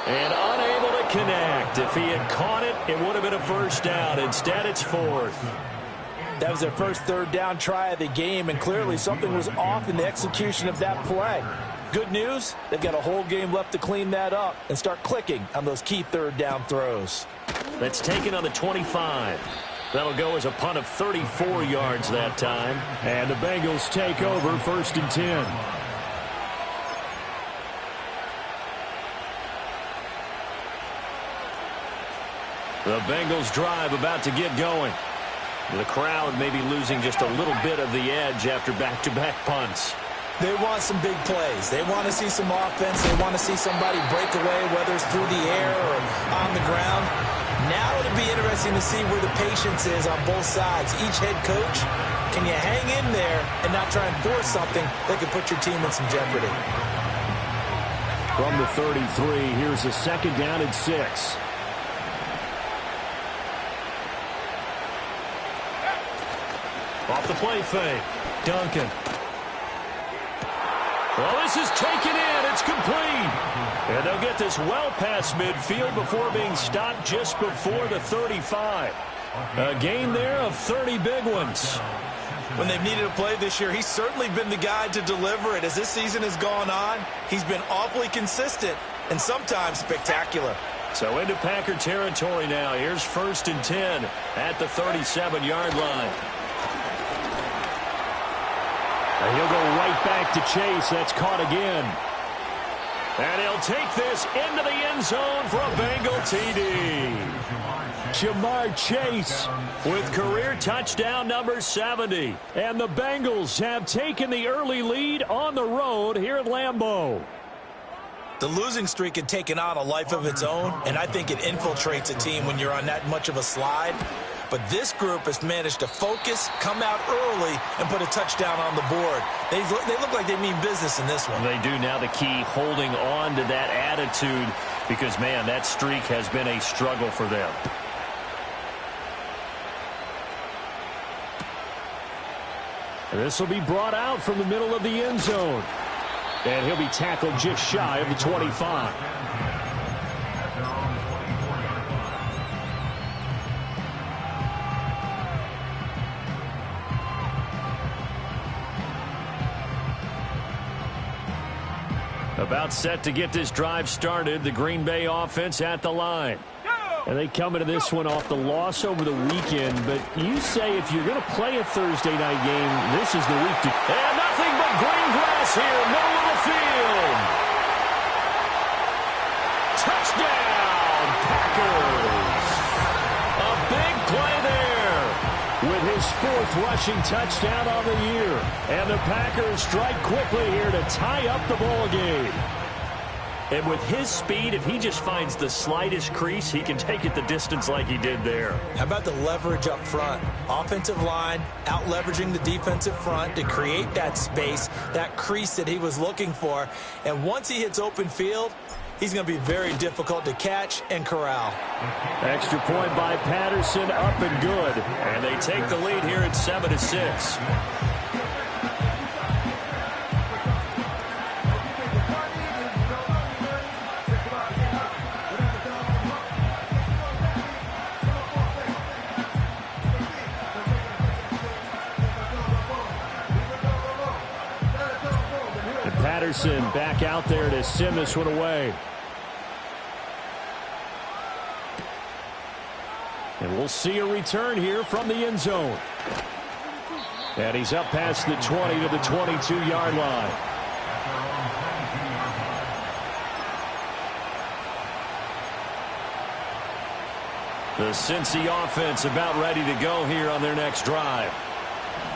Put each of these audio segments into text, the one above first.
And unable to connect. If he had caught it, it would have been a first down. Instead, it's fourth. That was their first third down try of the game, and clearly something was off in the execution of that play. Good news, they've got a whole game left to clean that up and start clicking on those key third down throws. That's taken on the 25. That'll go as a punt of 34 yards that time. And the Bengals take over 1st and 10. The Bengals drive about to get going. The crowd may be losing just a little bit of the edge after back-to-back punts. They want some big plays. They want to see some offense. They want to see somebody break away, whether it's through the air or on the ground. Now it'll be interesting to see where the patience is on both sides. Each head coach, can you hang in there and not try and force something that could put your team in some jeopardy? From the 33, here's a 2nd down and 6. Off the play fake. Duncan. Well, this is taken in. It's complete. And they'll get this well past midfield before being stopped just before the 35. A gain there of 30 big ones. When they've needed a play this year, he's certainly been the guy to deliver it. As this season has gone on, he's been awfully consistent and sometimes spectacular. So into Packer territory now. Here's 1st and 10 at the 37-yard line. And he'll go right back to Chase. That's caught again. And he'll take this into the end zone for a Bengal TD. Jamar Chase with career touchdown number 70. And the Bengals have taken the early lead on the road here at Lambeau. The losing streak had taken on a life of its own, and I think it infiltrates a team when you're on that much of a slide. But this group has managed to focus, come out early, and put a touchdown on the board. They look like they mean business in this one. They do. Now the key, holding on to that attitude, because, man, that streak has been a struggle for them. This will be brought out from the middle of the end zone. And he'll be tackled just shy of the 25. About set to get this drive started. The Green Bay offense at the line. And they come into this one off the loss over the weekend. But you say if you're going to play a Thursday night game, this is the week to... And nothing but green grass here, middle of the field. Touchdown, Packers. A big play there. With his 4th rushing touchdown on the year. And the Packers strike quickly here to tie up the ball game. And with his speed, if he just finds the slightest crease, he can take it the distance like he did there. How about the leverage up front? Offensive line out leveraging the defensive front to create that space, that crease that he was looking for. And once he hits open field, he's going to be very difficult to catch and corral. Extra point by Patterson, up and good. And they take the lead here at 7-6. Patterson back out there to send this one away. And we'll see a return here from the end zone. And he's up past the 20 to the 22-yard line. The Cincy offense about ready to go here on their next drive.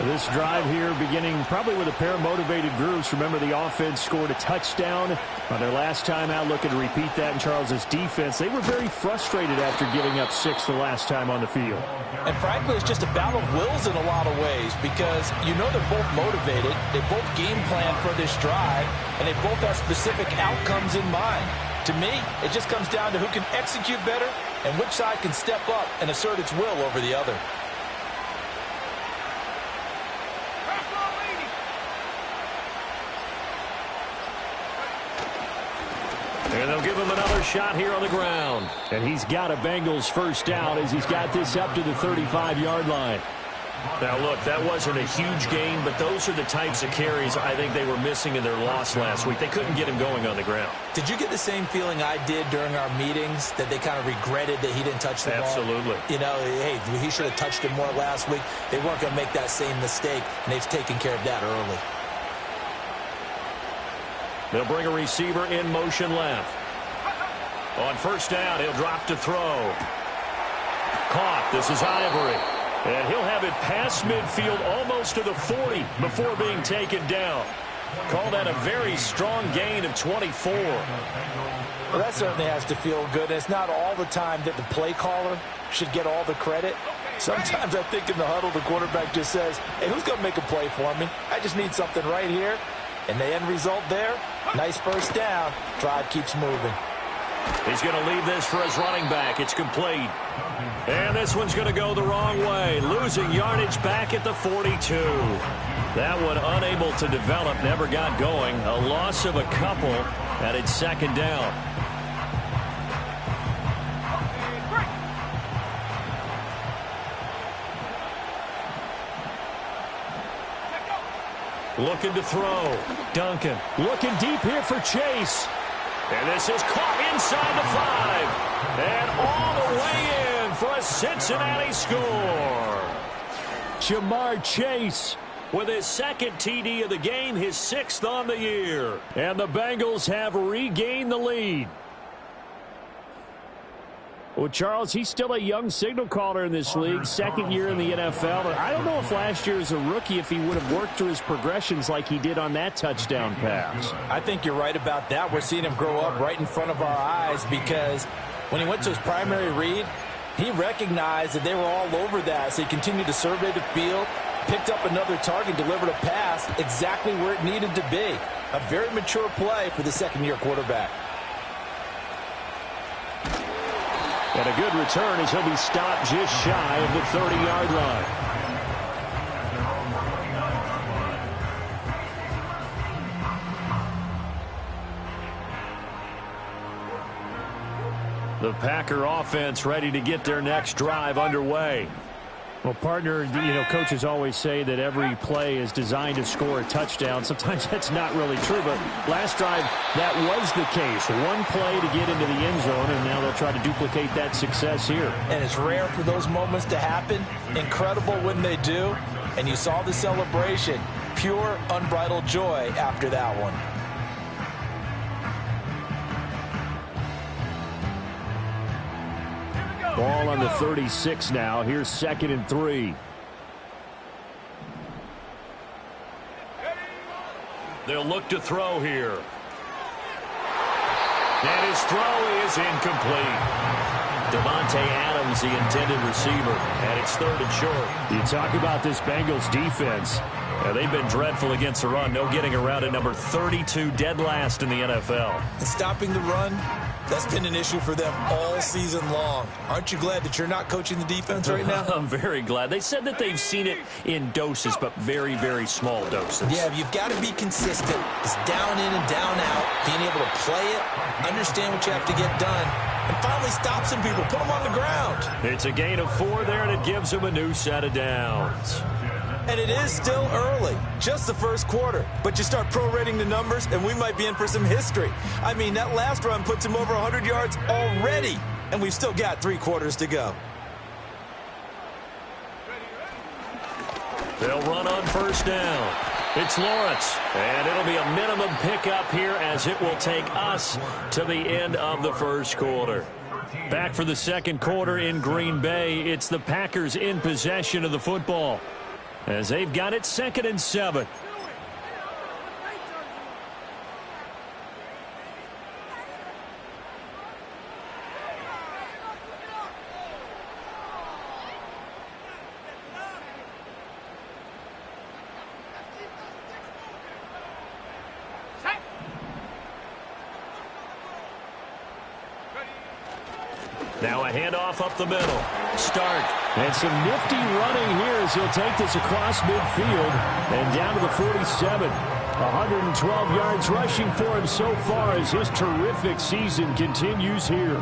This drive here beginning probably with a pair of motivated groups. Remember, the offense scored a touchdown on their last time out, looking to repeat that in Charles's defense. They were very frustrated after giving up 6 the last time on the field. And frankly, it's just a battle of wills in a lot of ways, because you know they're both motivated, they both game plan for this drive, and they both have specific outcomes in mind. To me, it just comes down to who can execute better and which side can step up and assert its will over the other. And they'll give him another shot here on the ground. And he's got a Bengals first down as he's got this up to the 35-yard line. Now, look, that wasn't a huge gain, but those are the types of carries I think they were missing in their loss last week. They couldn't get him going on the ground. Did you get the same feeling I did during our meetings, that they kind of regretted that he didn't touch the ball? Absolutely. You know, hey, he should have touched it more last week. They weren't going to make that same mistake, and they've taken care of that early. They'll bring a receiver in motion left. On first down, he'll drop to throw. Caught. This is Ivory. And he'll have it past midfield almost to the 40 before being taken down. Call that a very strong gain of 24. Well, that certainly has to feel good. It's not all the time that the play caller should get all the credit. Sometimes I think in the huddle, the quarterback just says, hey, who's going to make a play for me? I just need something right here. And the end result there, nice first down. Drive keeps moving. He's going to leave this for his running back. It's complete. And this one's going to go the wrong way. Losing yardage back at the 42. That one unable to develop, never got going. A loss of a couple at its second down. Looking to throw. Duncan looking deep here for Chase. And this is caught inside the 5. And all the way in for a Cincinnati score. Jamar Chase with his second TD of the game, his 6th on the year. And the Bengals have regained the lead. Well, Charles, he's still a young signal caller in this league, second year in the NFL. I don't know if last year as a rookie, if he would have worked through his progressions like he did on that touchdown pass. I think you're right about that. We're seeing him grow up right in front of our eyes, because when he went to his primary read, he recognized that they were all over that. So he continued to survey the field, picked up another target, delivered a pass exactly where it needed to be. A very mature play for the second-year quarterback. And a good return as he'll be stopped just shy of the 30-yard line. The Packer offense ready to get their next drive underway. Well, partner, coaches always say that every play is designed to score a touchdown. Sometimes that's not really true, but last drive, that was the case. One play to get into the end zone, and now they'll try to duplicate that success here. And it's rare for those moments to happen. Incredible when they do. And you saw the celebration. Pure, unbridled joy after that one. Ball on the 36 now. Here's 2nd and 3. They'll look to throw here. And his throw is incomplete. Devontae Adams, the intended receiver, and it's 3rd and short. You talk about this Bengals defense. They've been dreadful against the run. No getting around at number 32, dead last in the NFL. And stopping the run, that's been an issue for them all season long. Aren't you glad that you're not coaching the defense right now? I'm very glad. They said that they've seen it in doses, but very, very small doses. Yeah, you've got to be consistent. It's down in and down out, being able to play it, understand what you have to get done, and finally stop some people, put them on the ground. It's a gain of 4 there, and it gives them a new set of downs. And it is still early, just the first quarter. But you start prorating the numbers, and we might be in for some history. I mean, that last run puts him over 100 yards already, and we've still got 3 quarters to go. They'll run on first down. It's Lawrence, and it'll be a minimum pickup here as it will take us to the end of the first quarter. Back for the second quarter in Green Bay, it's the Packers in possession of the football, as they've got it 2nd and 7. Now a handoff up the middle. Start. And some nifty running here as he'll take this across midfield and down to the 47. 112 yards rushing for him so far as his terrific season continues here.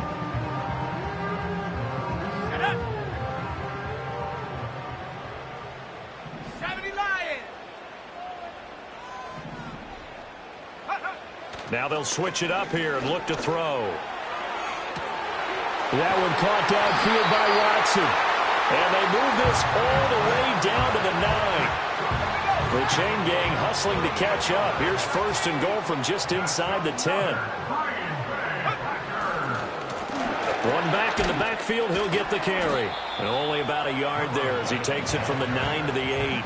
Now they'll switch it up here and look to throw. That one caught downfield by Watson. And they move this all the way down to the 9. The chain gang hustling to catch up. Here's first and goal from just inside the 10. One back in the backfield, he'll get the carry. And only about a yard there as he takes it from the 9 to the 8.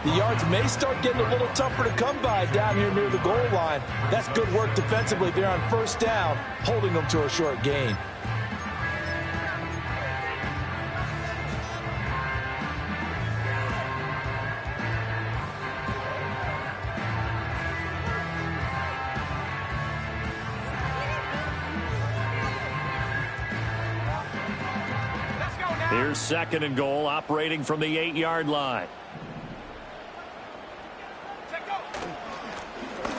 The yards may start getting a little tougher to come by down here near the goal line. That's good work defensively there on first down, holding them to a short gain. Here's second and goal, operating from the 8-yard line.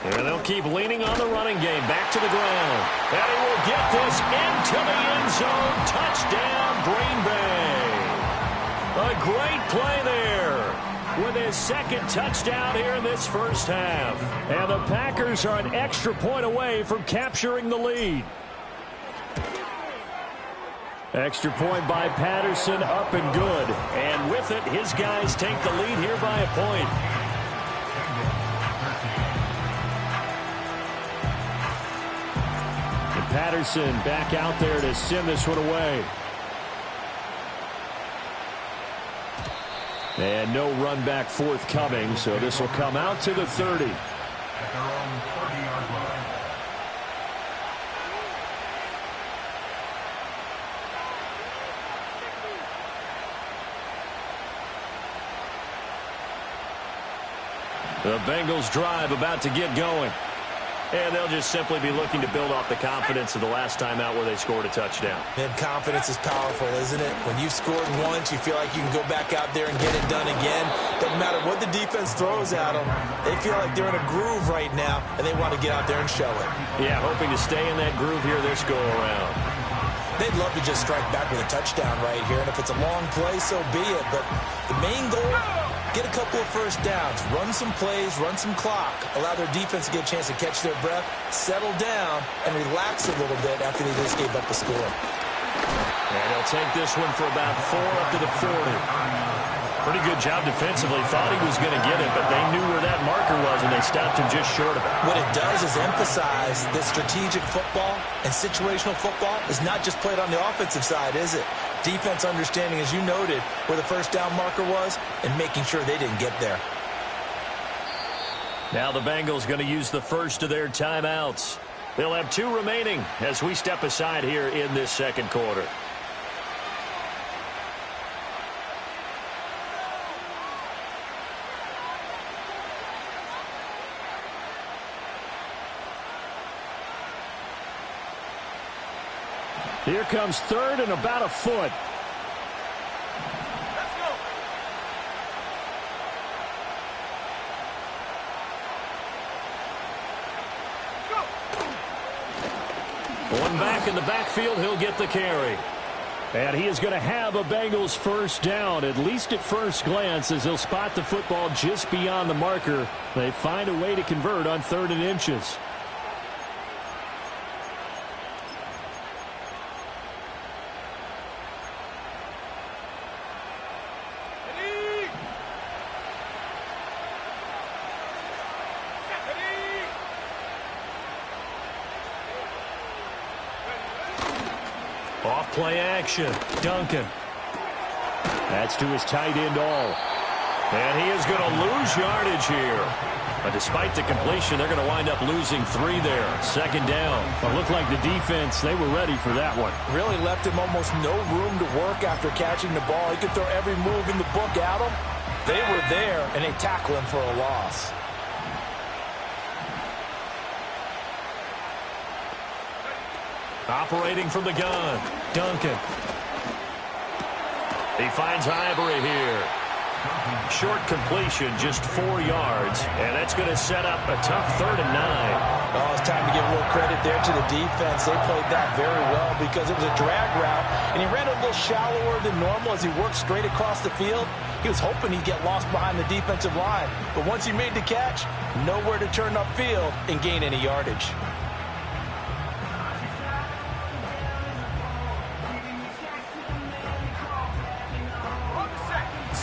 And they'll keep leaning on the running game. Back to the ground. And he will get this into the end zone. Touchdown, Green Bay. A great play there with his second touchdown here in this first half. And the Packers are an extra point away from capturing the lead. Extra point by Patterson, up and good. And with it, his guys take the lead here by a point. Patterson back out there to send this one away. And no run back forthcoming, so this will come out to the 30. The Bengals drive about to get going. And they'll just simply be looking to build off the confidence of the last time out where they scored a touchdown. And confidence is powerful, isn't it? When you've scored once, you feel like you can go back out there and get it done again. Doesn't matter what the defense throws at them. They feel like they're in a groove right now, and they want to get out there and show it. Yeah, hoping to stay in that groove here this go-around. They'd love to just strike back with a touchdown right here, and if it's a long play, so be it. But the main goal, get a couple of first downs, run some plays, run some clock, allow their defense to get a chance to catch their breath, settle down, and relax a little bit after they just gave up a score. And they'll take this one for about 4 up to the 40. Pretty good job defensively. Thought he was going to get it, but they knew where that marker was, and they stopped him just short of it. What it does is emphasize that strategic football and situational football is not just played on the offensive side, is it? Defense understanding, as you noted, where the first down marker was and making sure they didn't get there. Now the Bengals going to use the first of their timeouts. They'll have 2 remaining as we step aside here in this second quarter. Here comes third and about a foot. One back in the backfield, he'll get the carry. And he is going to have a Bengals first down, at least at first glance, as he'll spot the football just beyond the marker. They find a way to convert on 3rd and inches. Off-play action. Duncan. That's to his tight end all. And he is going to lose yardage here. But despite the completion, they're going to wind up losing 3 there. 2nd down. It looked like the defense, they were ready for that one. Really left him almost no room to work after catching the ball. He could throw every move in the book at him. They were there, and they tackle him for a loss. Operating from the gun, Duncan. He finds Ivory here. Short completion, just 4 yards, and that's going to set up a tough 3rd and 9. Oh, it's time to give a little credit there to the defense. They played that very well because it was a drag route, and he ran a little shallower than normal as he worked straight across the field. He was hoping he'd get lost behind the defensive line, but once he made the catch, nowhere to turn upfield and gain any yardage.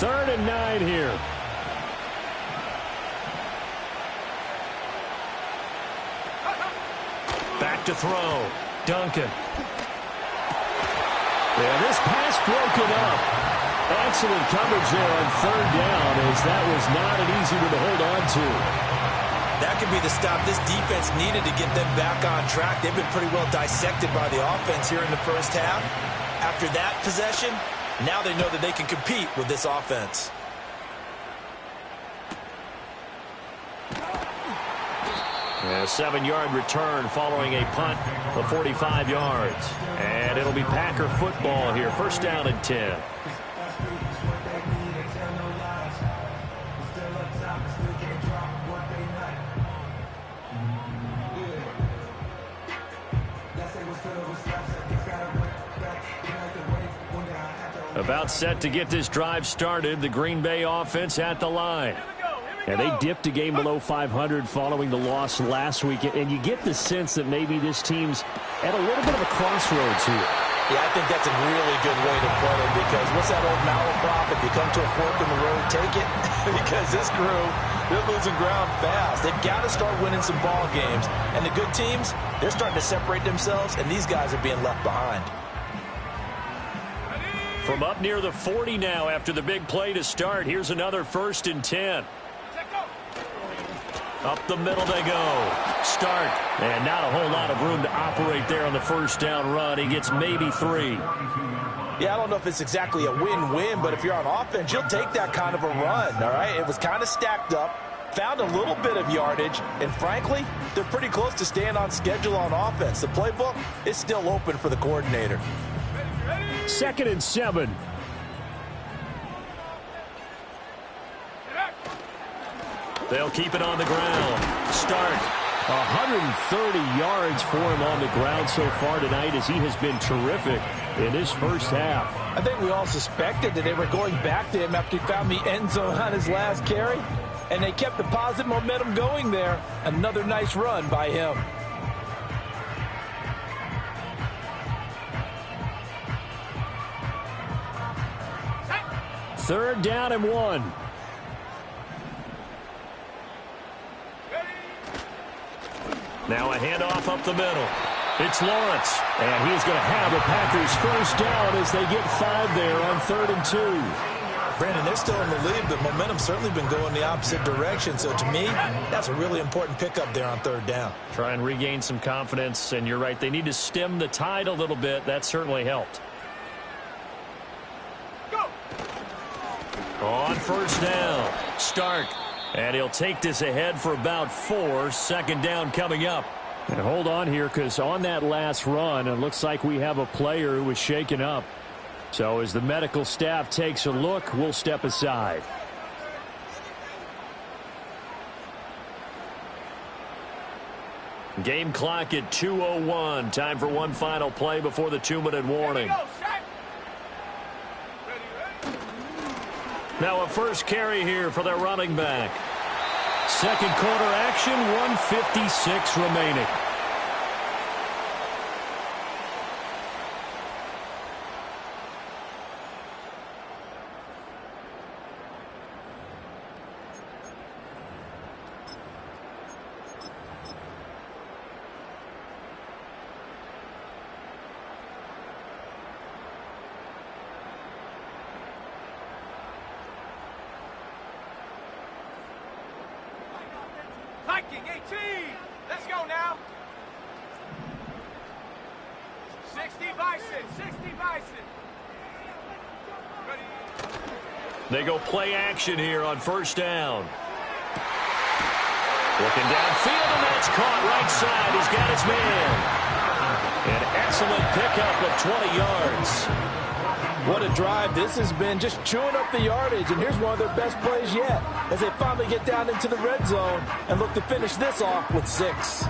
Third and 9 here. Back to throw. Duncan. Yeah, this pass broken up. Excellent coverage there on 3rd down, as that was not an easy one to hold on to. That could be the stop this defense needed to get them back on track. They've been pretty well dissected by the offense here in the first half. After that possession, now they know that they can compete with this offense. A 7-yard return following a punt of 45 yards. And it'll be Packer football here. 1st down and 10. About set to get this drive started. The Green Bay offense at the line. And they dipped a game below 500 following the loss last week. And you get the sense that maybe this team's at a little bit of a crossroads here. Yeah, I think that's a really good way to put it, because what's that old malaprop? If you come to a fork in the road, take it. Because this crew, they're losing ground fast. They've got to start winning some ball games. And the good teams, they're starting to separate themselves, and these guys are being left behind. From up near the 40 now after the big play to start. Here's another 1st and 10. Up the middle they go. Start. And not a whole lot of room to operate there on the 1st down run. He gets maybe 3. Yeah, I don't know if it's exactly a win-win, but if you're on offense, you'll take that kind of a run, all right? It was kind of stacked up, found a little bit of yardage, and frankly, they're pretty close to staying on schedule on offense. The playbook is still open for the coordinator. 2nd and 7. They'll keep it on the ground. Start. 130 yards for him on the ground so far tonight, as he has been terrific in this first half. I think we all suspected that they were going back to him after he found the end zone on his last carry, and they kept the positive momentum going there. Another nice run by him. Third down and 1. Now a handoff up the middle. It's Lawrence. And he's going to have the Packers 1st down as they get 5 there on 3rd and 2. Brandon, they're still in the lead, but momentum's certainly been going the opposite direction. So to me, that's a really important pickup there on 3rd down. Try and regain some confidence, and you're right. They need to stem the tide a little bit. That certainly helped. Go. On 1st down. Stark. And he'll take this ahead for about 4. 2nd down coming up. And hold on here, because on that last run, it looks like we have a player who was shaken up. So as the medical staff takes a look, we'll step aside. Game clock at 2:01. Time for one final play before the 2-minute warning. Now a first carry here for their running back. 2nd quarter action, 1:56 remaining. Viking 18. Let's go now. 60 Bison. 60 Bison. Ready. They go play action here on 1st down. Looking downfield, and that's caught right side. He's got his man. An excellent pickup of 20 yards. What a drive this has been, just chewing up the yardage. And here's one of their best plays yet as they finally get down into the red zone and look to finish this off with 6.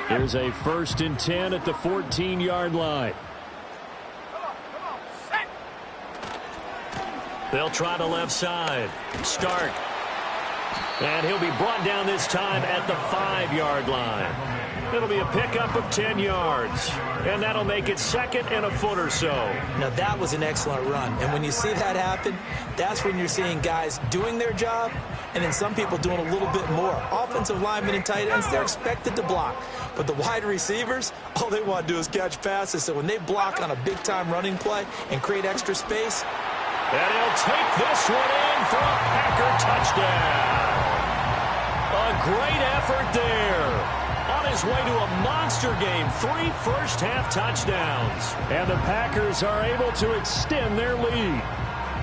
Here's a 1st and 10 at the 14-yard line. They'll try the left side. Stark. And he'll be brought down this time at the 5-yard line. It'll be a pickup of 10 yards. And that'll make it 2nd and a foot or so. Now, that was an excellent run. And when you see that happen, that's when you're seeing guys doing their job and then some people doing a little bit more. Offensive linemen and tight ends, they're expected to block. But the wide receivers, all they want to do is catch passes. So when they block on a big-time running play and create extra space. And he'll take this one in for a Packer touchdown. A great effort there. On his way to a monster game, 3 first-half touchdowns. And the Packers are able to extend their lead.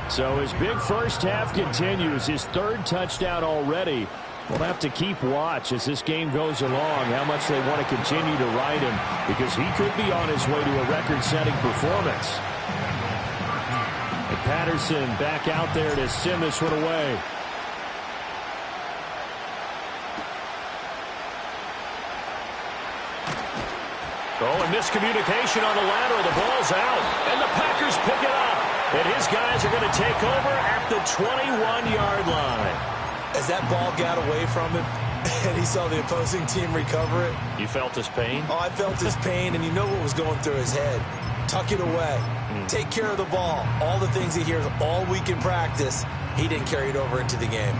So his big first half continues, his 3rd touchdown already. We'll have to keep watch as this game goes along, how much they want to continue to ride him, because he could be on his way to a record-setting performance. And Patterson back out there to send this one away. Oh, and miscommunication on the lateral. The ball's out, and the Packers pick it up. And his guys are going to take over at the 21-yard line. As that ball got away from him and he saw the opposing team recover it. You felt his pain? Oh, I felt his pain, and you know what was going through his head. Tuck it away. Take care of the ball. All the things he hears all week in practice, he didn't carry it over into the game.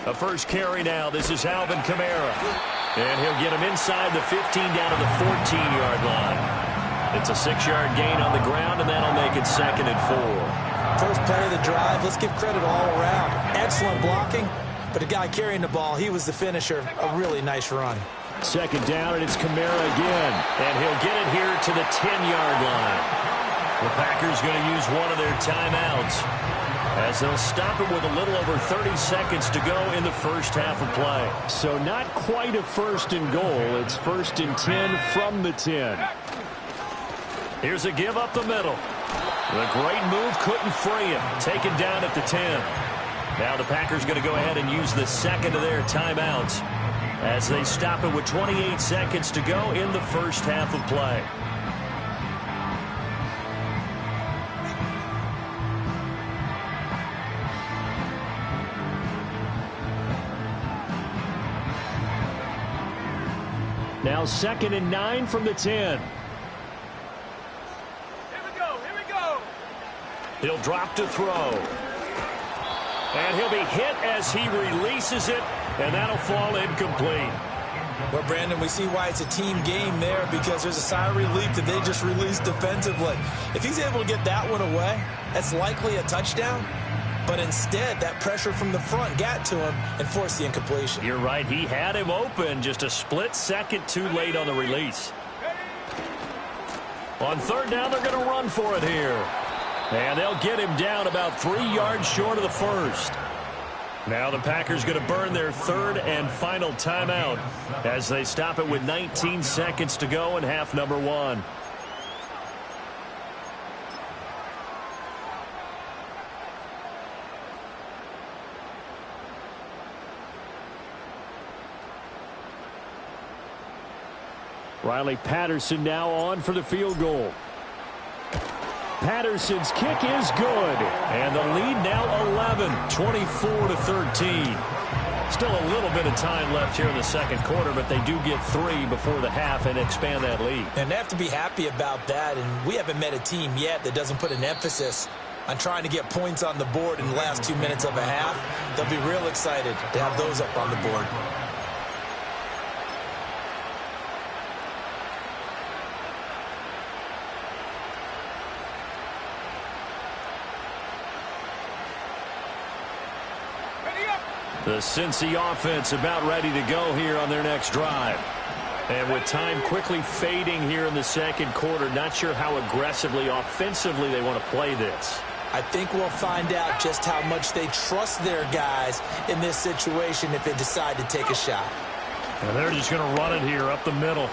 A first carry now. This is Alvin Kamara. And he'll get him inside the 15 down to the 14-yard line. It's a 6-yard gain on the ground, and that'll make it 2nd and 4. First play of the drive. Let's give credit all around. Excellent blocking, but the guy carrying the ball, he was the finisher. A really nice run. 2nd down, and it's Kamara again. And he'll get it here to the 10-yard line. The Packers going to use one of their timeouts, as they'll stop it with a little over 30 seconds to go in the first half of play. So not quite a 1st and goal. It's 1st and 10 from the 10. Here's a give up the middle. The great move couldn't free him. Taken down at the 10. Now the Packers going to go ahead and use the 2nd of their timeouts as they stop it with 28 seconds to go in the first half of play. Now 2nd and 9 from the 10. Here we go. He'll drop to throw. And he'll be hit as he releases it, and that'll fall incomplete. Well, Brandon, we see why it's a team game there, because there's a sigh of relief that they just released defensively. If he's able to get that one away, that's likely a touchdown. But instead, that pressure from the front got to him and forced the incompletion. You're right. He had him open, just a split second too late on the release. On 3rd down, they're going to run for it here. And they'll get him down about 3 yards short of the 1st. Now the Packers going to burn their 3rd and final timeout as they stop it with 19 seconds to go in half number 1. Riley Patterson now on for the field goal. Patterson's kick is good. And the lead now 11, 24-13. Still a little bit of time left here in the 2nd quarter, but they do get 3 before the half and expand that lead. And they have to be happy about that. And we haven't met a team yet that doesn't put an emphasis on trying to get points on the board in the last 2 minutes of a half. They'll be real excited to have those up on the board. The Cincy offense about ready to go here on their next drive. And with time quickly fading here in the second quarter, not sure how aggressively, offensively they want to play this. I think we'll find out just how much they trust their guys in this situation if they decide to take a shot. And they're just going to run it here up the middle.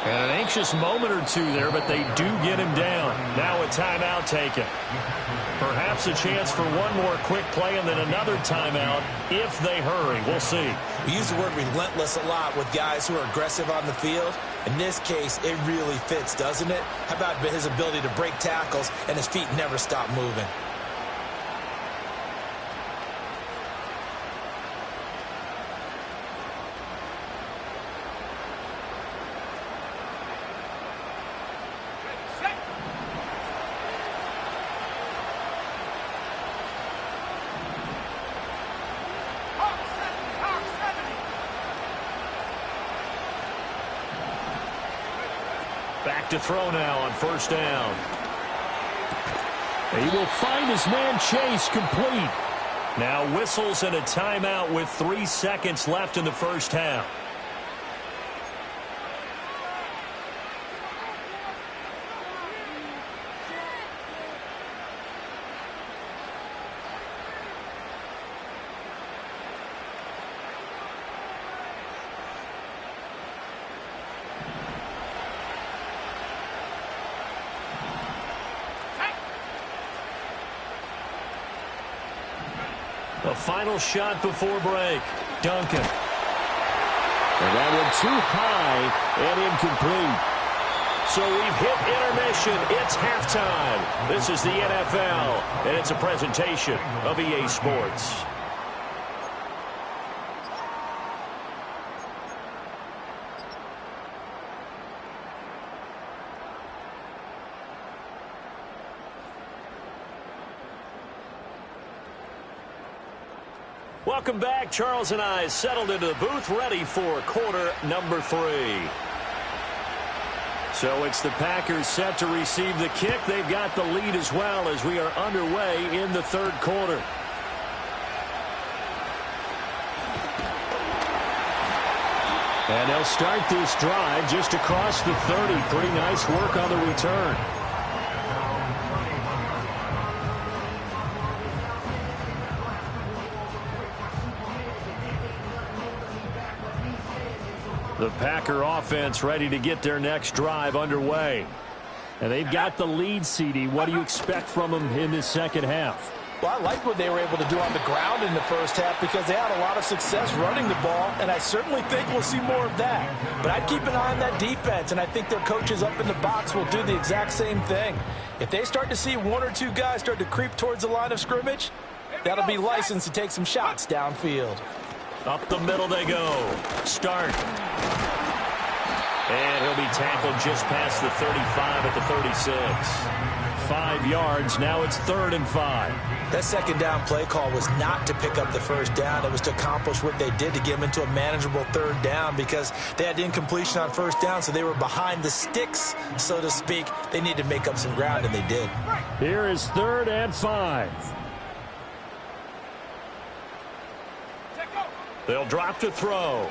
And an anxious moment or two there, but they do get him down. Now a timeout taken. Perhaps a chance for one more quick play and then another timeout if they hurry. We'll see. We use the word relentless a lot with guys who are aggressive on the field. In this case, it really fits, doesn't it? How about his ability to break tackles and his feet never stop moving? Back to throw now on first down. He will find his man Chase complete. Now whistles and a timeout with 3 seconds left in the first half. The final shot before break. Duncan. And that one too high and incomplete. So we've hit intermission. It's halftime. This is the NFL, and it's a presentation of EA Sports. Welcome back. Charles and I settled into the booth, ready for quarter number 3. So it's the Packers set to receive the kick. They've got the lead as well as we are underway in the third quarter. And they'll start this drive just across the 30. Pretty nice work on the return. The Packer offense ready to get their next drive underway. And they've got the lead, CD. What do you expect from them in this second half? Well, I liked what they were able to do on the ground in the first half because they had a lot of success running the ball, and I certainly think we'll see more of that. But I'd keep an eye on that defense, and I think their coaches up in the box will do the exact same thing. If they start to see one or two guys start to creep towards the line of scrimmage, that'll be licensed to take some shots downfield. Up the middle they go. Start. And he'll be tackled just past the 35 at the 36. 5 yards. Now it's 3rd and 5. That second down play call was not to pick up the first down. It was to accomplish what they did to get them into a manageable 3rd down because they had incompletion on first down, so they were behind the sticks, so to speak. They needed to make up some ground, and they did. Here is 3rd and 5. They'll drop to throw.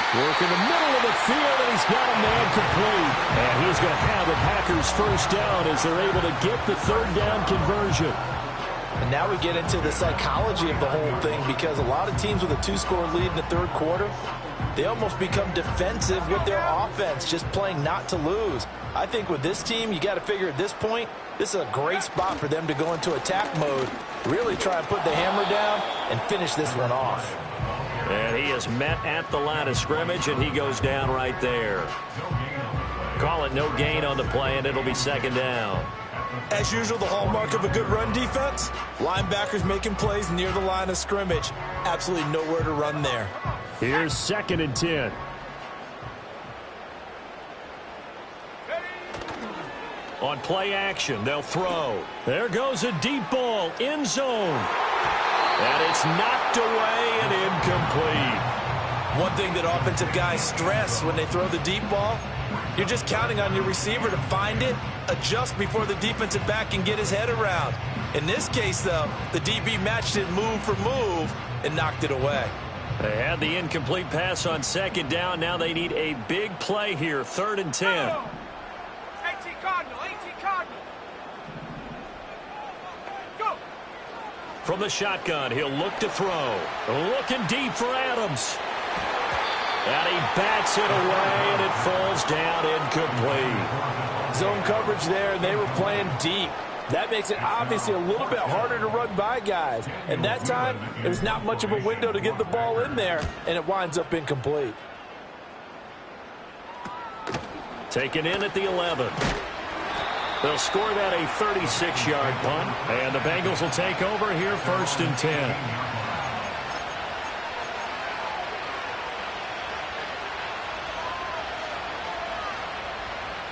Work in the middle of the field, and he's got a man complete. And he's going to have the Packers first down as they're able to get the 3rd down conversion. And now we get into the psychology of the whole thing because a lot of teams with a 2-score lead in the third quarter, they almost become defensive with their offense, just playing not to lose. I think with this team, you got to figure at this point, this is a great spot for them to go into attack mode, really try and put the hammer down and finish this one off. And he is met at the line of scrimmage, and he goes down right there. Call it no gain on the play, and it'll be 2nd down. As usual, the hallmark of a good run defense, linebackers making plays near the line of scrimmage. Absolutely nowhere to run there. Here's 2nd and 10. On play action, they'll throw. There goes a deep ball, end zone. And it's knocked away and incomplete. One thing that offensive guys stress when they throw the deep ball, you're just counting on your receiver to find it, adjust before the defensive back can get his head around. In this case, though, the DB matched it move for move and knocked it away. They had the incomplete pass on second down. Now they need a big play here, 3rd and 10. 18 Cardinal, 18 Cardinal. Go. From the shotgun, he'll look to throw. Looking deep for Adams. And he bats it away, and it falls down incomplete. Zone coverage there, and they were playing deep. That makes it obviously a little bit harder to run by guys. And that time, there's not much of a window to get the ball in there, and it winds up incomplete. Taken in at the 11. They'll score that a 36-yard punt, and the Bengals will take over here 1st and 10.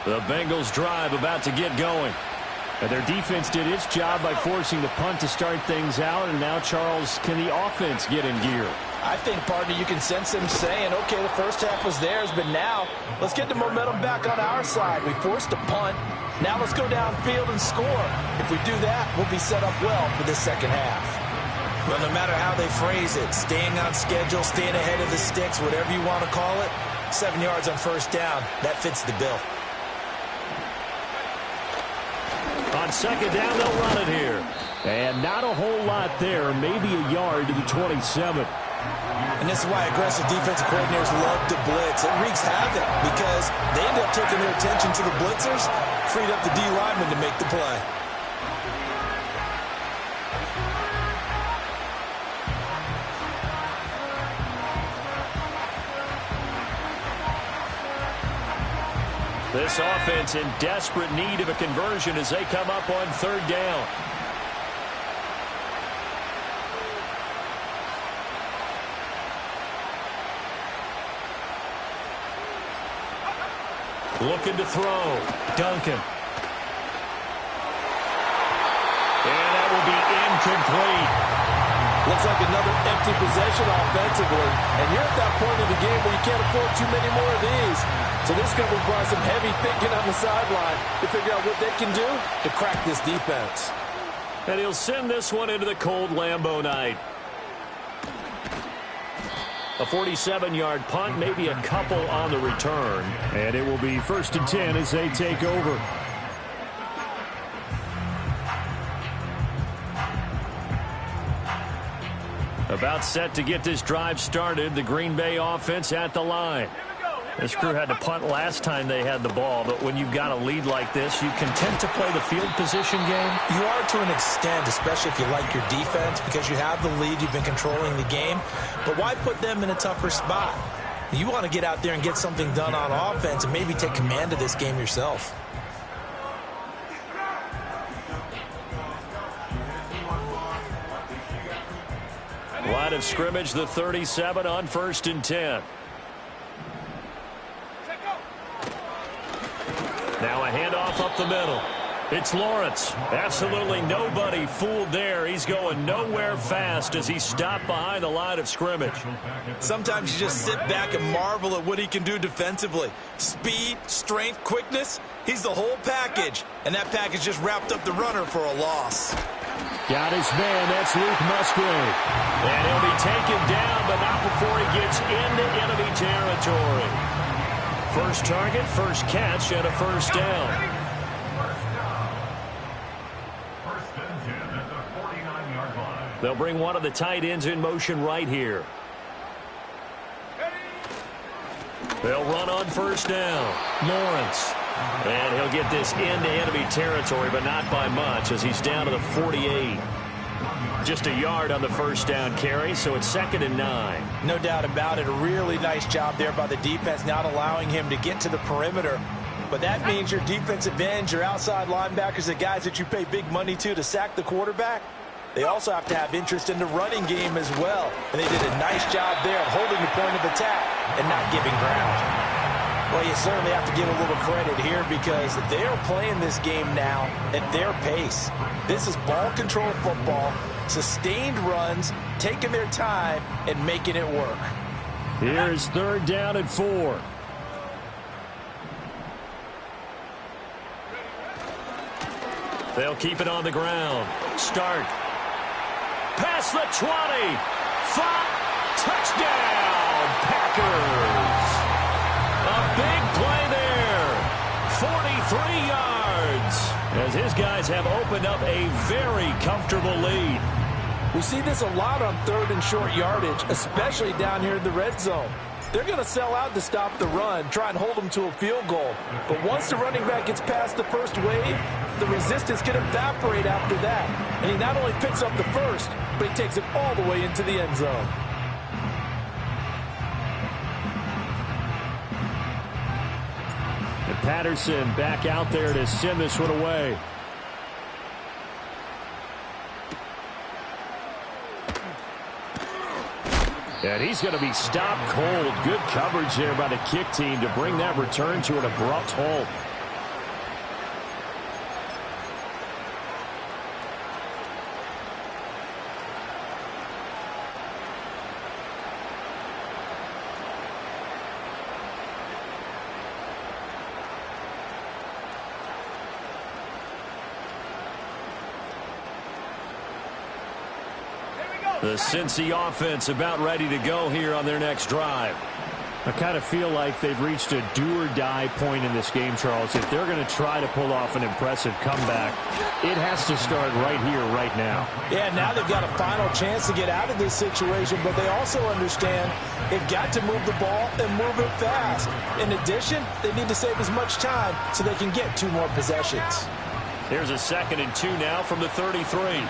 The Bengals drive about to get going. And their defense did its job by forcing the punt to start things out. And now, Charles, can the offense get in gear? I think, partner, you can sense them saying, okay, the first half was theirs, but now let's get the momentum back on our side. We forced a punt. Now let's go downfield and score. If we do that, we'll be set up well for this second half. Well, no matter how they phrase it, staying on schedule, staying ahead of the sticks, whatever you want to call it, 7 yards on first down, that fits the bill. On second down, they'll run it here. And not a whole lot there, maybe a yard to the 27. And this is why aggressive defensive coordinators love to blitz. It wreaks havoc because they end up taking their attention to the blitzers, freed up the D lineman to make the play. This offense in desperate need of a conversion as they come up on 3rd down. Looking to throw. Duncan. And that will be incomplete. Looks like another empty possession offensively. And you're at that point of the game where you can't afford too many more of these. So this is going to require some heavy thinking on the sideline to figure out what they can do to crack this defense. And he'll send this one into the cold Lambeau night. A 47-yard punt, maybe a couple on the return. And it will be 1st and 10 as they take over. About set to get this drive started. The Green Bay offense at the line. This crew had to punt last time they had the ball, but when you've got a lead like this, you content to play the field position game? You are to an extent, especially if you like your defense, because you have the lead, you've been controlling the game. But why put them in a tougher spot? You want to get out there and get something done on offense and maybe take command of this game yourself. Line of scrimmage, the 37 on 1st and 10. Now a handoff up the middle. It's Lawrence. Absolutely nobody fooled there. He's going nowhere fast as he stopped behind the line of scrimmage. Sometimes you just sit back and marvel at what he can do defensively. Speed, strength, quickness. He's the whole package. And that package just wrapped up the runner for a loss. Got his man. That's Luke Musgrave. And he'll be taken down, but not before he gets into enemy territory. First target, first catch, and a first down. They'll bring one of the tight ends in motion right here. They'll run on first down. Lawrence. And he'll get this into enemy territory, but not by much as he's down to the 48. Just a yard on the first down carry, so it's 2nd and 9. No doubt about it. A really nice job there by the defense, not allowing him to get to the perimeter. But that means your defensive ends, your outside linebackers, the guys that you pay big money to sack the quarterback, they also have to have interest in the running game as well. And they did a nice job there of holding the point of attack and not giving ground. Well, you certainly have to give a little credit here because they're playing this game now at their pace. This is ball control football, sustained runs, taking their time, and making it work. Here's 3rd down and 4. They'll keep it on the ground. Stark. Past the 20. 5. Touchdown, Packers. A big play there. 43 yards. As his guys have opened up a very comfortable lead. We see this a lot on 3rd and short yardage, especially down here in the red zone. They're going to sell out to stop the run, try and hold them to a field goal. But once the running back gets past the first wave, the resistance can evaporate after that. And he not only picks up the first, but he takes it all the way into the end zone. And Patterson back out there to send this one away. And he's going to be stopped cold. Good coverage there by the kick team to bring that return to an abrupt halt. The Cincy offense about ready to go here on their next drive. I kind of feel like they've reached a do-or-die point in this game, Charles. If they're going to try to pull off an impressive comeback, it has to start right here, right now. Yeah, now they've got a final chance to get out of this situation, but they also understand they've got to move the ball and move it fast. In addition, they need to save as much time so they can get 2 more possessions. Here's a 2nd and 2 now from the 33.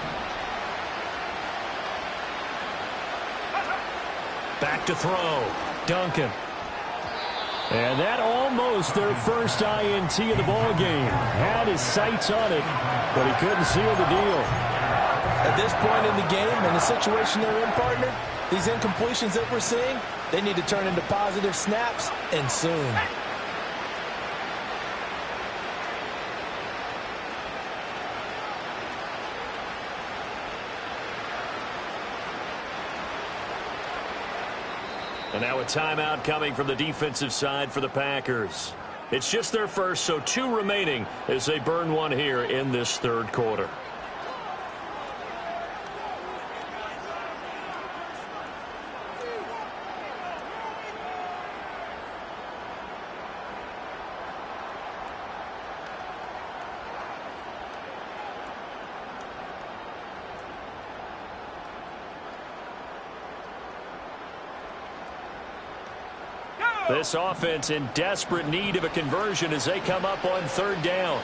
Back to throw. Duncan. And that almost their first INT of the ball game. Had his sights on it, but he couldn't seal the deal. At this point in the game and the situation they're in, partner, these incompletions that we're seeing, they need to turn into positive snaps, and soon. And now a timeout coming from the defensive side for the Packers. It's just their first, so 2 remaining as they burn one here in this 3rd quarter. This offense in desperate need of a conversion as they come up on 3rd down.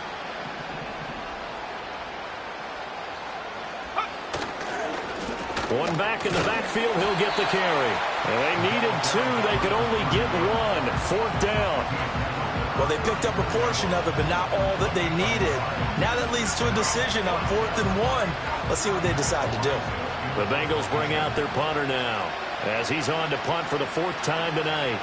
One back in the backfield, he'll get the carry. And they needed 2, they could only get 1. 4th down. Well, they picked up a portion of it, but not all that they needed. Now that leads to a decision on 4th and 1. Let's see what they decide to do. The Bengals bring out their punter now as he's on to punt for the 4th time tonight.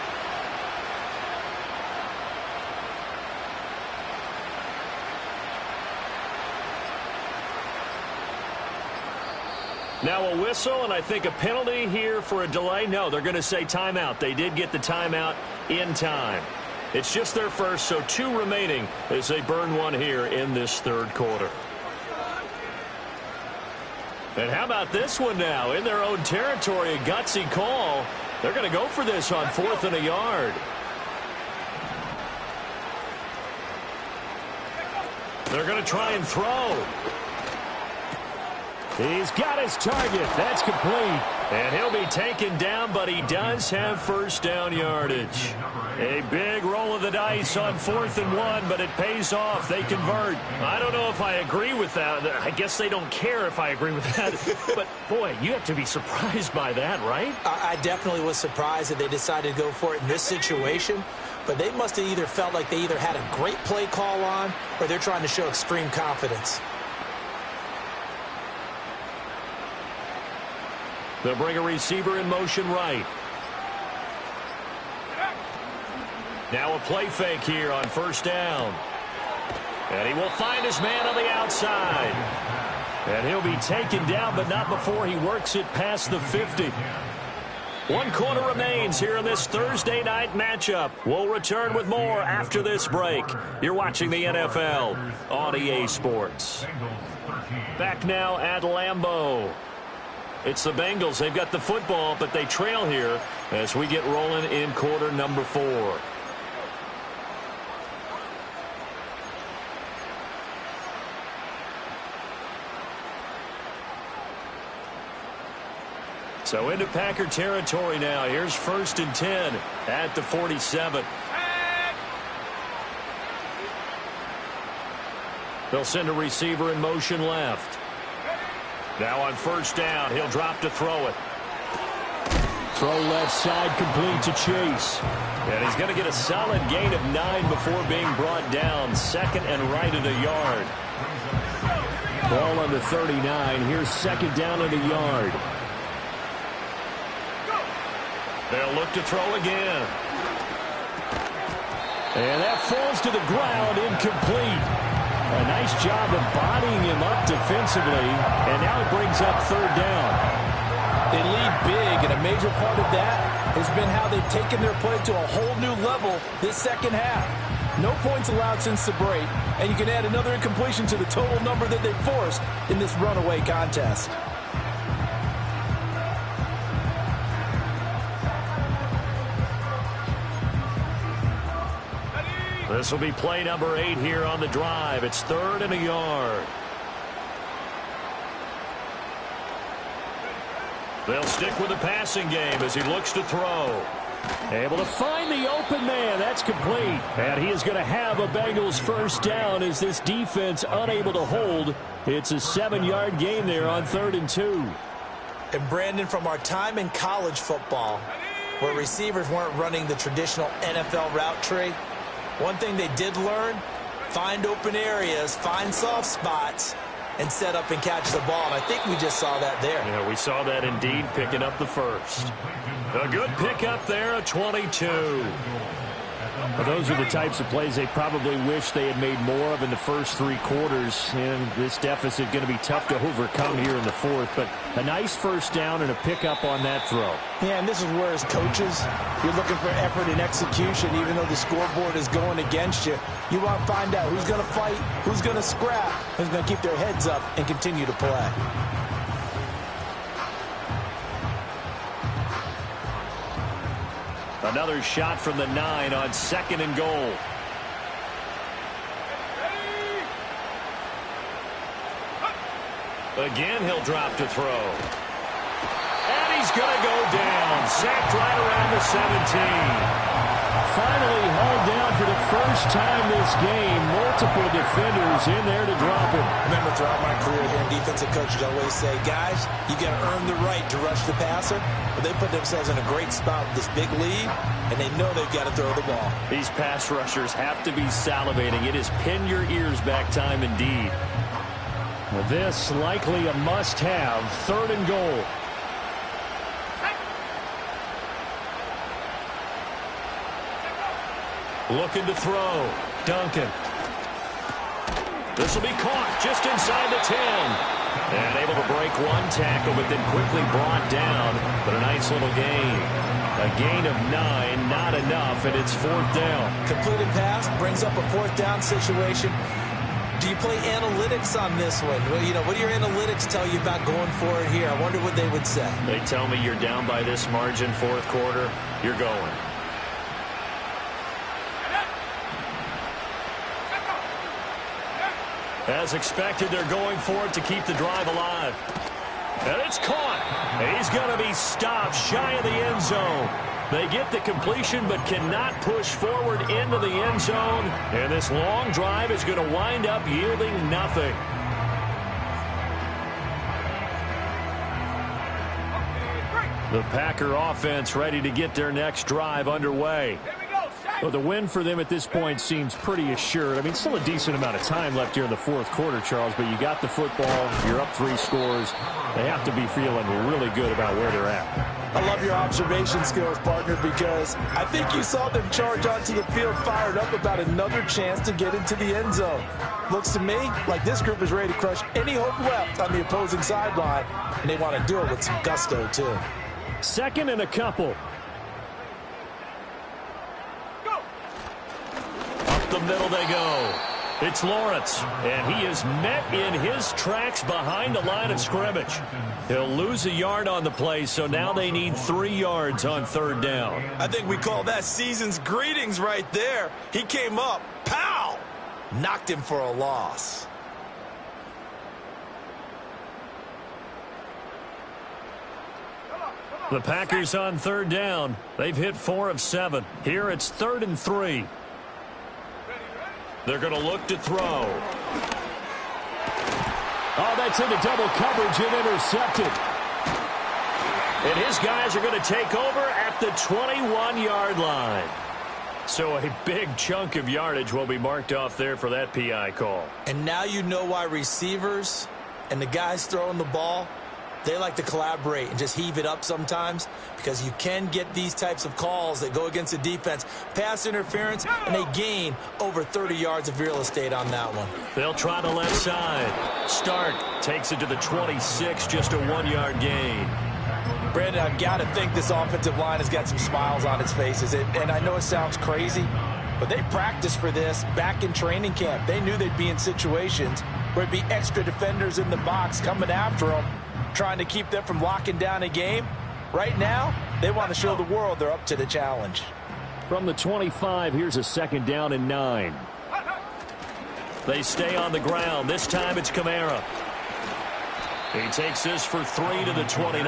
Now a whistle, and I think a penalty here for a delay. No, they're going to say timeout. They did get the timeout in time. It's just their first, so 2 remaining as they burn one here in this 3rd quarter. And how about this one now? In their own territory, a gutsy call. They're going to go for this on 4th and a yard. They're going to try and throw. He's got his target. That's complete. And he'll be taken down, but he does have 1st down yardage. A big roll of the dice on 4th and 1, but it pays off. They convert. I don't know if I agree with that. I guess they don't care if I agree with that. But, boy, you have to be surprised by that, right? I definitely was surprised that they decided to go for it in this situation. But they must have either felt like they either had a great play call on or they're trying to show extreme confidence. They'll bring a receiver in motion right. Now a play fake here on 1st down. And he will find his man on the outside. And he'll be taken down, but not before he works it past the 50. 1 quarter remains here in this Thursday night matchup. We'll return with more after this break. You're watching the NFL on EA Sports. Back now at Lambeau. It's the Bengals. They've got the football, but they trail here as we get rolling in quarter number 4. So into Packer territory now. Here's 1st and 10 at the 47. They'll send a receiver in motion left. Now on 1st down, he'll drop to throw it. Throw left side, complete to Chase. And he's going to get a solid gain of 9 before being brought down. 2nd and right at a yard. Ball on the 39. Here's 2nd down at a yard. They'll look to throw again. And that falls to the ground, incomplete. A nice job of bodying him up defensively, and now it brings up 3rd down. They lead big, and a major part of that has been how they've taken their play to a whole new level this second half. No points allowed since the break, and you can add another incompletion to the total number that they forced in this runaway contest. This will be play number 8 here on the drive. It's 3rd and a yard. They'll stick with the passing game as he looks to throw. Able to find the open man. That's complete. And he is going to have a Bengals 1st down as this defense unable to hold. It's a 7-yard gain there on 3rd and 2. And Brandon, from our time in college football, where receivers weren't running the traditional NFL route tree, one thing they did learn, find open areas, find soft spots, and set up and catch the ball. And I think we just saw that there. Yeah, we saw that indeed, picking up the 1st. A good pickup there, a 22. Well, those are the types of plays they probably wish they had made more of in the first 3 quarters. And this deficit going to be tough to overcome here in the 4th. But a nice 1st down and a pickup on that throw. Yeah, and this is where, as coaches, you're looking for effort and execution. Even though the scoreboard is going against you, you want to find out who's going to fight, who's going to scrap, who's going to keep their heads up and continue to play. Another shot from the 9 on 2nd and goal. Again, he'll drop to throw. And he's going to go down. Sacked right around the 17. Finally hauled down for the first time this game. Multiple defenders in there to drop him. Remember, throughout my career here, defensive coaches always say, guys, you got to earn the right to rush the passer. But they put themselves in a great spot with this big lead, and they know they've got to throw the ball. These pass rushers have to be salivating. It is pin your ears back time indeed. Well, this likely a must-have. 3rd and goal. Looking to throw. Duncan. This will be caught just inside the 10. And able to break 1 tackle, but then quickly brought down. But a nice little gain. A gain of 9, not enough, and it's 4th down. Completed pass brings up a 4th down situation. Do you play analytics on this one? Well, you know, what do your analytics tell you about going for it here? I wonder what they would say. They tell me you're down by this margin, 4th quarter, you're going. As expected, they're going for it to keep the drive alive. And it's caught. He's going to be stopped shy of the end zone. They get the completion but cannot push forward into the end zone. And this long drive is going to wind up yielding nothing. The Packer offense ready to get their next drive underway. Well, the win for them at this point seems pretty assured. I mean, still a decent amount of time left here in the 4th quarter, Charles, but you got the football, you're up 3 scores. They have to be feeling really good about where they're at. I love your observation skills, partner, because I think you saw them charge onto the field fired up about another chance to get into the end zone. Looks to me like this group is ready to crush any hope left on the opposing sideline, and they want to do it with some gusto, too. 2nd and a couple. Go. Up the middle they go. It's Lawrence, and he is met in his tracks behind the line of scrimmage. He'll lose a yard on the play, so now they need 3 yards on 3rd down. I think we call that season's greetings right there. He came up, pow! Knocked him for a loss. The Packers on 3rd down. They've hit 4 of 7. Here it's 3rd and 3. They're going to look to throw. Oh, that's into double coverage and intercepted. And his guys are going to take over at the 21-yard line. So a big chunk of yardage will be marked off there for that PI call. And now you know why receivers and the guys throwing the ball, they like to collaborate and just heave it up sometimes, because you can get these types of calls that go against the defense. Pass interference, and they gain over 30 yards of real estate on that one. They'll try the left side. Stark takes it to the 26, just a 1-yard gain. Brandon, I've got to think this offensive line has got some smiles on its faces. And I know it sounds crazy, but they practiced for this back in training camp. They knew they'd be in situations where it'd be extra defenders in the box coming after them, trying to keep them from locking down a game. Right now, they want to show the world they're up to the challenge. From the 25, here's a 2nd down and 9. They stay on the ground. This time it's Kamara. He takes this for 3 to the 29.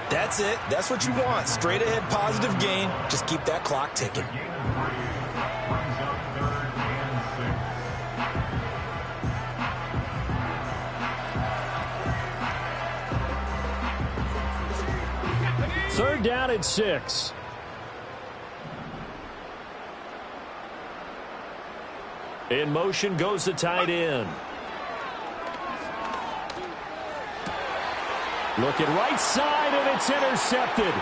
That's it. That's what you want. Straight ahead positive gain. Just keep that clock ticking. Third down and 6. In motion goes the tight end. Looking right side, and it's intercepted.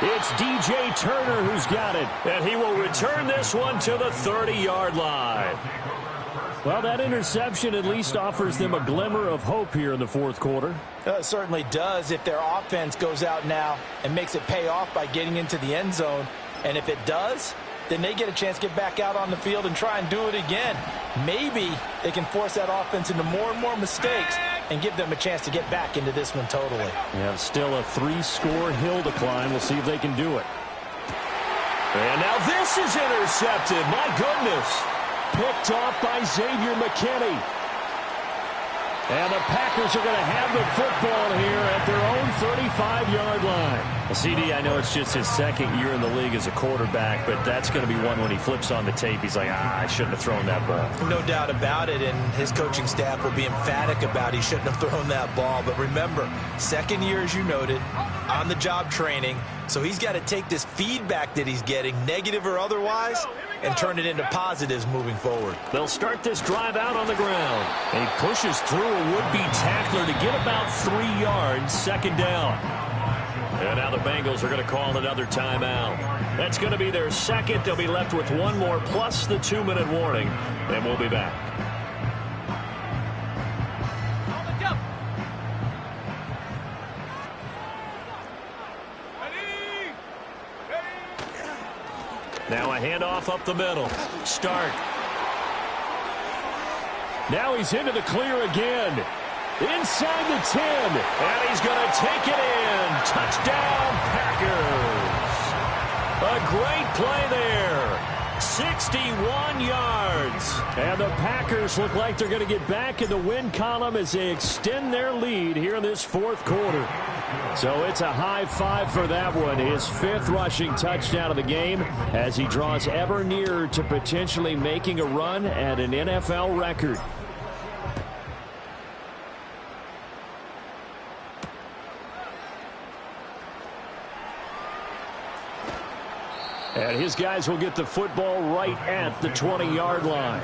It's DJ Turner who's got it. And he will return this one to the 30-yard line. Well, that interception at least offers them a glimmer of hope here in the 4th quarter. It certainly does if their offense goes out now and makes it pay off by getting into the end zone. And if it does, then they get a chance to get back out on the field and try and do it again. Maybe they can force that offense into more and more mistakes and give them a chance to get back into this one totally. Yeah, still a 3-score hill to climb. We'll see if they can do it. And now this is intercepted. My goodness. Picked off by Xavier McKinney. And the Packers are going to have the football here at their own 35-yard line. Well, CD, I know it's just his 2nd year in the league as a quarterback, but that's going to be one when he flips on the tape. He's like, I shouldn't have thrown that ball. No doubt about it, and his coaching staff will be emphatic about he shouldn't have thrown that ball. But remember, 2nd year, as you noted, on-the-job training, so he's got to take this feedback that he's getting, negative or otherwise, and turn it into positives moving forward. They'll start this drive out on the ground. And he pushes through a would-be tackler to get about 3 yards, 2nd down. And now the Bengals are going to call another timeout. That's going to be their 2nd. They'll be left with 1 more plus the 2-minute warning. And we'll be back. Now a handoff up the middle. Stark. Now he's into the clear again. Inside the 10. And he's going to take it in. Touchdown, Packers. A great play there. 61 yards. And the Packers look like they're going to get back in the win column as they extend their lead here in this 4th quarter. So it's a high 5 for that one. His 5th rushing touchdown of the game as he draws ever nearer to potentially making a run at an NFL record. And his guys will get the football right at the 20-yard line.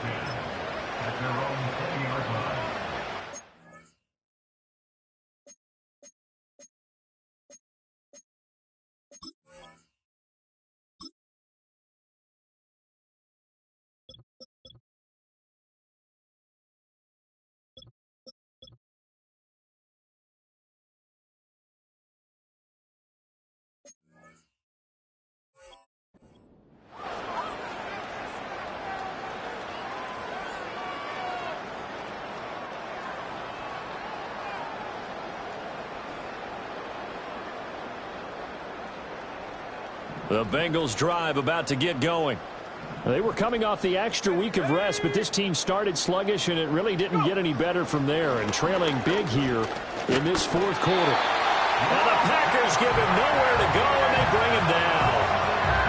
The Bengals drive about to get going. They were coming off the extra week of rest, but this team started sluggish, and it really didn't get any better from there, and trailing big here in this fourth quarter. And the Packers give him nowhere to go, and they bring him down.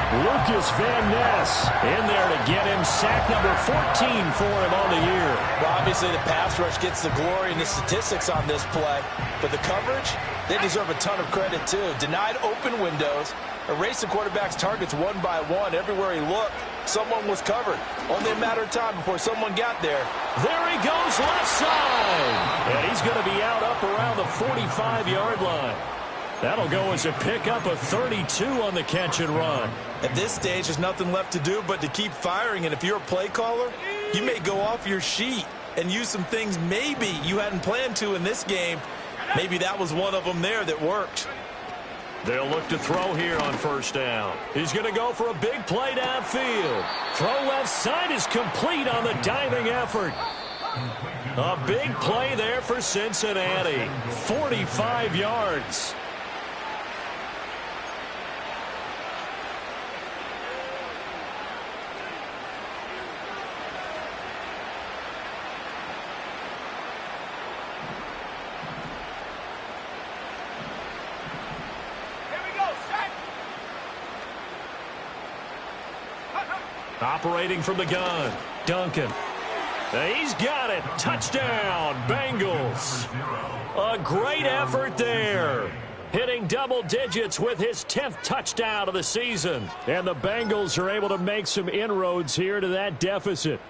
Lucas Van Ness in there to get him sack number 14 for him on the year. Well, obviously the pass rush gets the glory and the statistics on this play, but the coverage, they deserve a ton of credit too. Denied open windows, erased the quarterback's targets one by one. Everywhere he looked, someone was covered. Only a matter of time before someone got there. There he goes, left side. And he's going to be out up around the 45-yard line. That'll go as a pickup of 32 on the catch and run. At this stage, there's nothing left to do but to keep firing. And if you're a play caller, you may go off your sheet and use some things maybe you hadn't planned to in this game. Maybe that was one of them there that worked. They'll look to throw here on first down. He's going to go for a big play downfield. Throw left side is complete on the diving effort. A big play there for Cincinnati. 45 yards. Operating from the gun, Duncan. He's got it. Touchdown, Bengals. A great effort there. Hitting double digits with his 10th touchdown of the season. And the Bengals are able to make some inroads here to that deficit.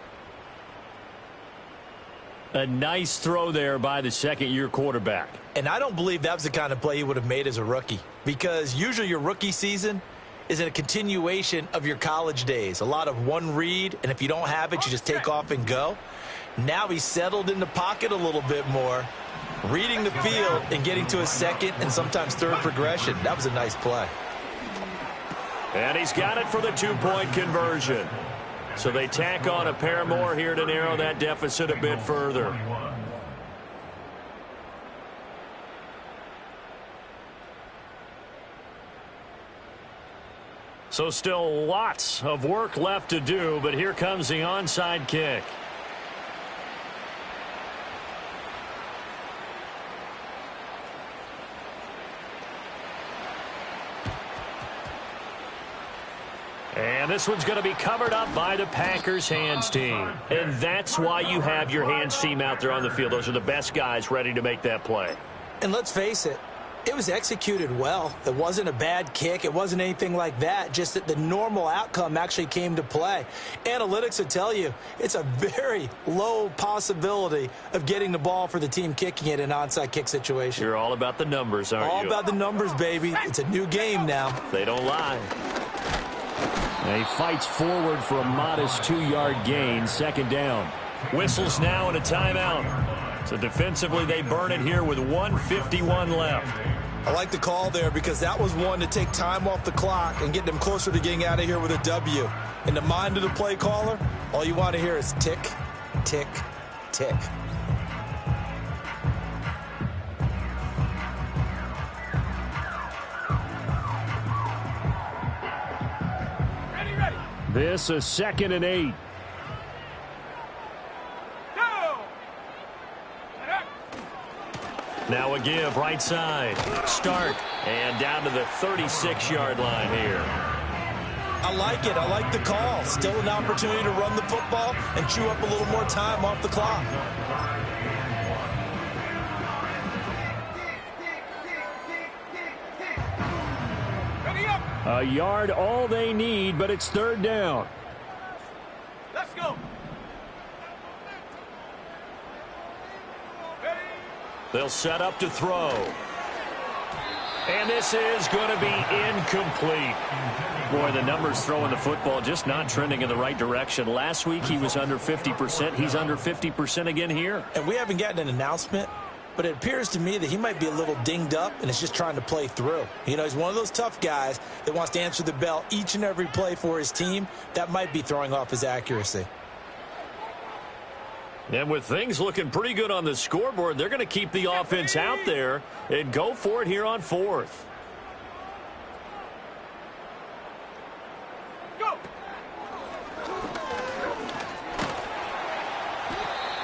A nice throw there by the second-year quarterback. And I don't believe that was the kind of play he would have made as a rookie, because usually your rookie season is a continuation of your college days. A lot of one read, and if you don't have it, you just take off and go. Now he's settled in the pocket a little bit more, reading the field and getting to a second and sometimes third progression. That was a nice play. And he's got it for the two-point conversion. So they tack on a pair more here to narrow that deficit a bit further. So still lots of work left to do, but here comes the onside kick. And this one's going to be covered up by the Packers hands team. And that's why you have your hands team out there on the field. Those are the best guys ready to make that play. And let's face it, it was executed well. It wasn't a bad kick. It wasn't anything like that. Just that the normal outcome actually came to play. Analytics will tell you it's a very low possibility of getting the ball for the team kicking it in an onside kick situation. You're all about the numbers, aren't you? All about the numbers, baby. It's a new game now. They don't lie. And he fights forward for a modest 2-yard gain, second down. Whistles now and a timeout. So defensively, they burn it here with 1:51 left. I like the call there because that was one to take time off the clock and get them closer to getting out of here with a W. In the mind of the play caller, all you want to hear is tick, tick, tick. Ready. This is 2nd and 8. Now a give, right side. Start. And down to the 36-yard line here. I like it. I like the call. Still an opportunity to run the football and chew up a little more time off the clock. A yard all they need, but it's third down. Let's go. They'll set up to throw. And this is going to be incomplete. Boy, the numbers throwing the football just not trending in the right direction. Last week he was under 50%. He's under 50% again here. And we haven't gotten an announcement, but it appears to me that he might be a little dinged up and is just trying to play through. You know, he's one of those tough guys that wants to answer the bell each and every play for his team. That might be throwing off his accuracy. And with things looking pretty good on the scoreboard, they're going to keep the offense out there and go for it here on fourth.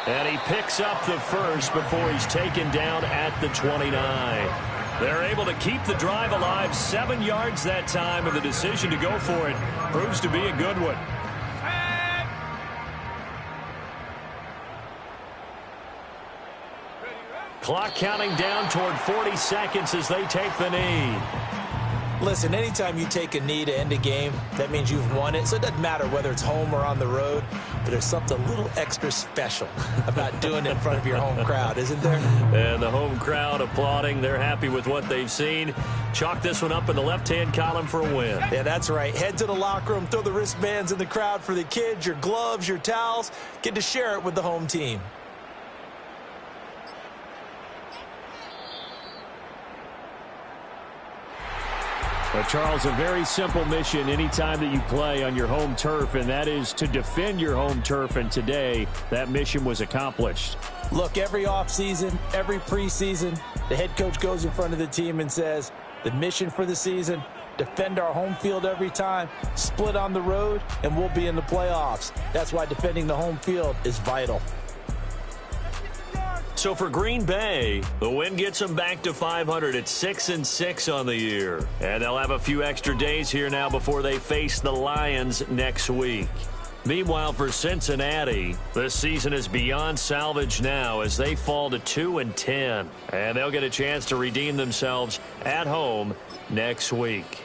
And he picks up the first before he's taken down at the 29. They're able to keep the drive alive, 7 yards that time, and the decision to go for it proves to be a good one. Clock counting down toward 40 seconds as they take the knee. Listen, anytime you take a knee to end a game, that means you've won it. So it doesn't matter whether it's home or on the road, but there's something a little extra special about doing it in front of your home crowd, isn't there? And the home crowd applauding. They're happy with what they've seen. Chalk this one up in the left-hand column for a win. Yeah, that's right. Head to the locker room, throw the wristbands in the crowd for the kids, your gloves, your towels. Get to share it with the home team. But Charles, a very simple mission anytime that you play on your home turf, and that is to defend your home turf. And today, that mission was accomplished. Look, every offseason, every preseason, the head coach goes in front of the team and says, the mission for the season, defend our home field every time, split on the road, and we'll be in the playoffs. That's why defending the home field is vital. So for Green Bay, the win gets them back to 500 at 6-6 on the year. And they'll have a few extra days here now before they face the Lions next week. Meanwhile, for Cincinnati, this season is beyond salvage now as they fall to 2-10. And they'll get a chance to redeem themselves at home next week.